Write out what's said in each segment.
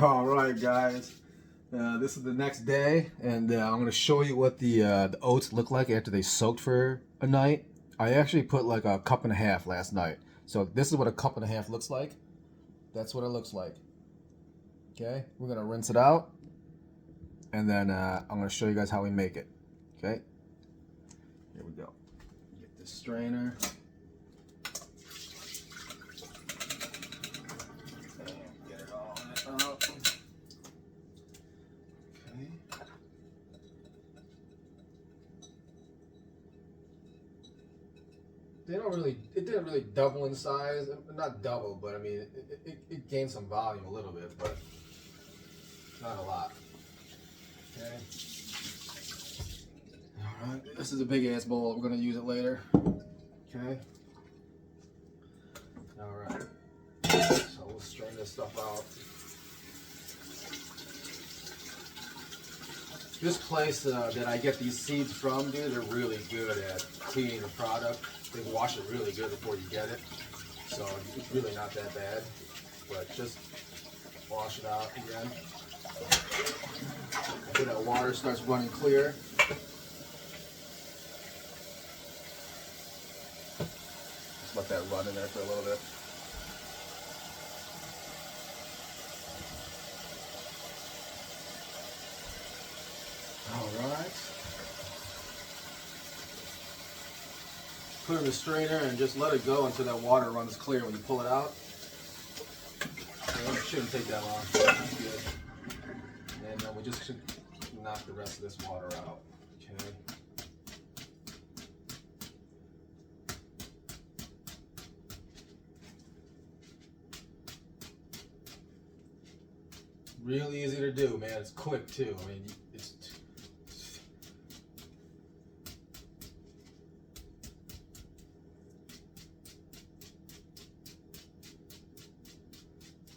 All right, guys. This is the next day, and I'm going to show you what the oats look like after they soaked for a night. I actually put like a cup and a half last night. So this is what a cup and a half looks like. That's what it looks like. Okay, we're going to rinse it out, and then I'm going to show you guys how we make it. Okay, here we go. Get this strainer. Get it all out. It didn't really double in size. Not double, but I mean, it gained some volume a little bit, but not a lot. Okay. All right, this is a big ass bowl. We're gonna use it later. Okay. All right. So we'll strain this stuff out. This place that I get these seeds from, dude, they're really good at cleaning the product. They wash it really good before you get it. So it's really not that bad. But just wash it out again. Until that water starts running clear. Just let that run in there for a little bit. All right. Put it in the strainer and just let it go until that water runs clear when you pull it out. It shouldn't take that long. That's good. And then we just should knock the rest of this water out. Okay. Real easy to do, man. It's quick too. I mean, it's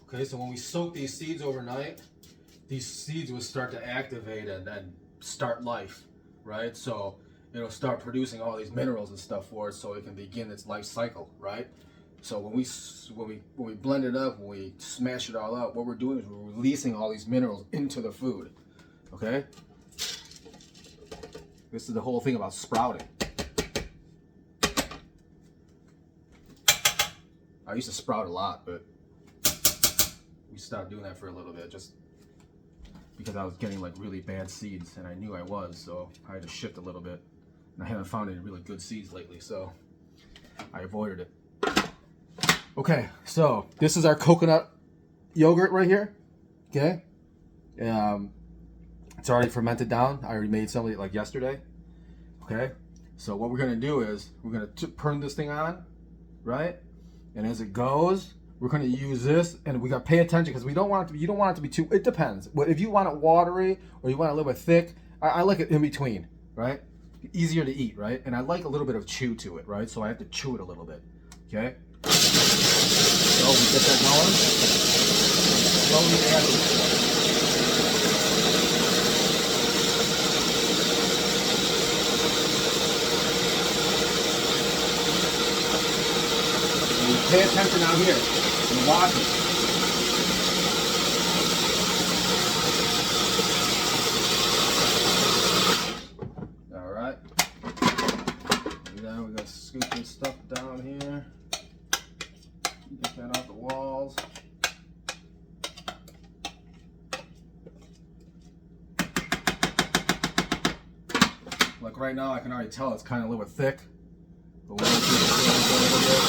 okay. So when we soak these seeds overnight, these seeds will start to activate and then start life, right? So it'll start producing all these minerals and stuff for us, so it can begin its life cycle, right? So when we blend it up, when we smash it all up, what we're doing is we're releasing all these minerals into the food. Okay? This is the whole thing about sprouting. I used to sprout a lot, but we stopped doing that for a little bit just because I was getting like really bad seeds, and I knew I was, so I had to shift a little bit. And I haven't found any really good seeds lately, so I avoided it. Okay, so this is our coconut yogurt right here. Okay, it's already fermented down. I already made some of it like yesterday. Okay, so what we're gonna do is we're gonna turn this thing on, right? And as it goes, we're gonna use this, and we gotta pay attention because we don't want it to be. You don't want it to be too. It depends. But if you want it watery or you want it a little bit thick, I like it in between, right? Easier to eat, right? And I like a little bit of chew to it, right? So I have to chew it a little bit. Okay. So we get that going. Slowly add it. And pay attention out here and watch it. All right. And then we're gonna scoop this stuff down here. Get that off the walls. Like right now, I can already tell it's kind of a little bit thick. But we'll keep it a little bit.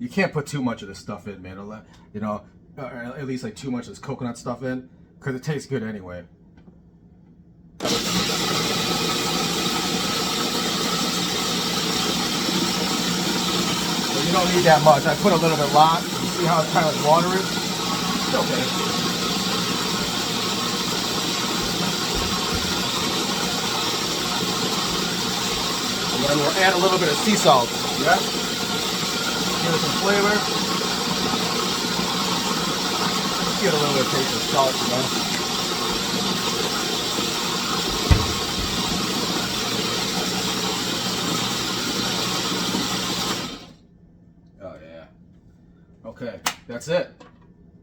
You can't put too much of this stuff in, man. You know, or at least like too much of this coconut stuff in, because it tastes good anyway. So you don't need that much. I put a little bit lot. You see how it's kind of like watery? It's okay. And then we'll add a little bit of sea salt. Yeah? Give it some flavor. Just get a little bit of taste of salt, you know. Oh yeah. Okay, that's it.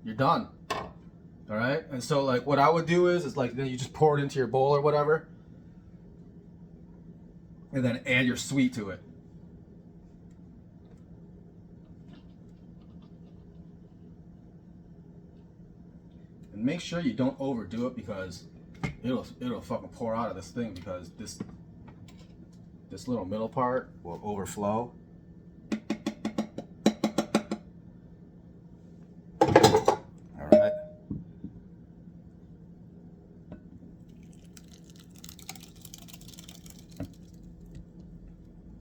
You're done. All right, and so like what I would do is like then you just pour it into your bowl or whatever, and then add your sweet to it. And make sure you don't overdo it because it'll fucking pour out of this thing because this little middle part will overflow. All right.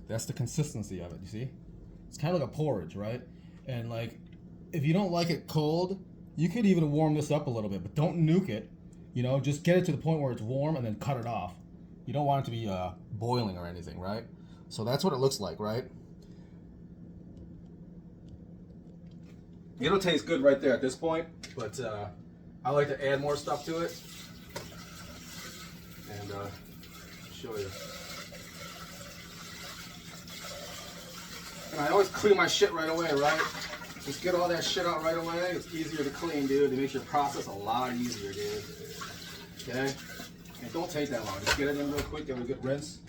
That's the consistency of it, you see? It's kind of like a porridge, right? And like, if you don't like it cold, you could even warm this up a little bit, but don't nuke it. You know, just get it to the point where it's warm and then cut it off. You don't want it to be boiling or anything, right? So that's what it looks like, right? It'll taste good right there at this point, but I like to add more stuff to it and show you. And I always clean my shit right away, right? Just get all that shit out right away. It's easier to clean, dude. It makes your process a lot easier, dude. Okay? And don't take that long. Just get it in real quick, give it a good rinse.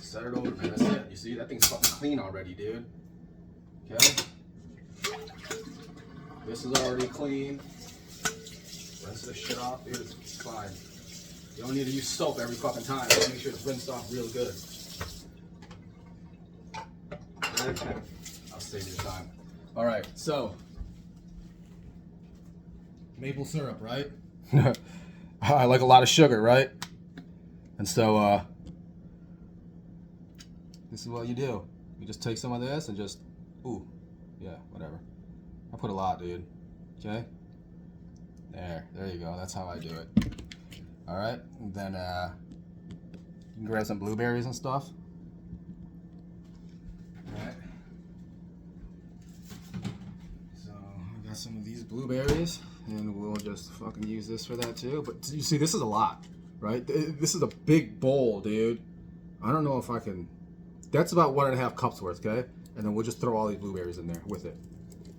Set it over, man. That's it. You see? That thing's fucking clean already, dude. Okay? This is already clean. Rinse this shit off, dude. It's fine. You don't need to use soap every fucking time. Just make sure it's rinsed off real good. Okay? I'll save your time. All right, so maple syrup, right? I like a lot of sugar, right? And so this is what you do. You just take some of this and just, ooh, yeah, whatever. I put a lot, dude. Okay? There you go. That's how I do it. All right, and then you can grab some blueberries and stuff. All right. So I got some of these blueberries, and we'll just fucking use this for that too. But you see, this is a lot, right? This is a big bowl, dude. I don't know if I can. That's about 1.5 cups worth, okay? And then we'll just throw all these blueberries in there with it.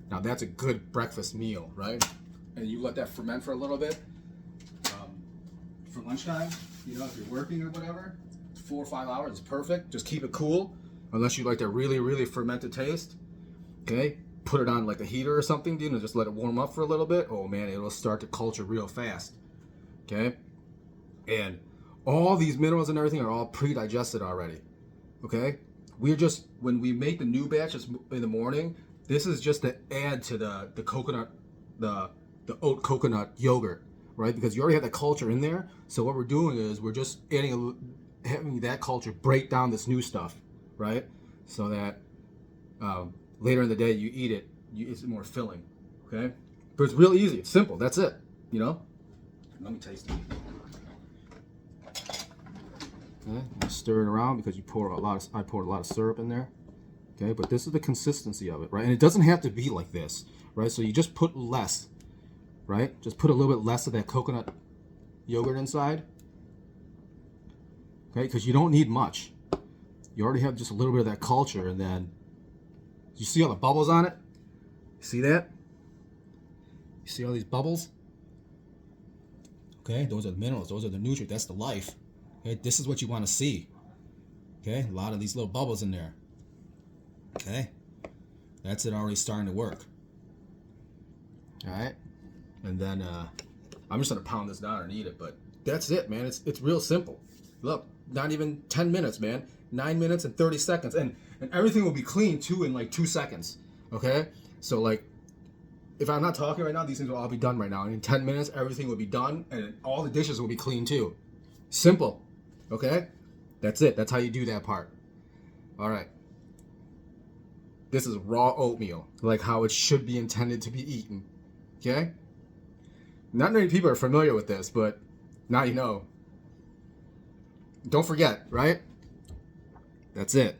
Now that's a good breakfast meal, right? And you let that ferment for a little bit. For lunchtime, you know, if you're working or whatever, 4 or 5 hours is perfect. Just keep it cool, unless you like that really, really fermented taste. Okay, put it on like a heater or something, dude, and just let it warm up for a little bit. Oh man, it'll start to culture real fast. Okay, and all these minerals and everything are all pre-digested already. Okay, we're just, when we make the new batches in the morning, this is just to add to the coconut, the oat coconut yogurt. Right, because you already have that culture in there. So what we're doing is we're just having that culture break down this new stuff, right? So that later in the day you eat it, it's more filling. Okay, but it's real easy. It's simple. That's it. You know. Let me taste it. Okay, stir it around because I poured a lot of syrup in there. Okay, but this is the consistency of it, right? And it doesn't have to be like this, right? So you just put less. Right? Just put a little bit less of that coconut yogurt inside. Okay? Because you don't need much. You already have just a little bit of that culture, and then you see all the bubbles on it? See that? You see all these bubbles? Okay? Those are the minerals. Those are the nutrients. That's the life. Okay? This is what you want to see. Okay? A lot of these little bubbles in there. Okay? That's it already starting to work. Alright? And then I'm just gonna pound this down and eat it, but that's it, man. It's real simple. Look, not even 10 minutes, man. 9 minutes and 30 seconds, and everything will be clean too in like 2 seconds. Okay, so like, if I'm not talking right now, these things will all be done right now. And in 10 minutes, everything will be done, and all the dishes will be clean too. Simple. Okay, that's it. That's how you do that part. All right. This is raw oatmeal, like how it should be intended to be eaten. Okay. Not many people are familiar with this, but now you know. Don't forget, right? That's it.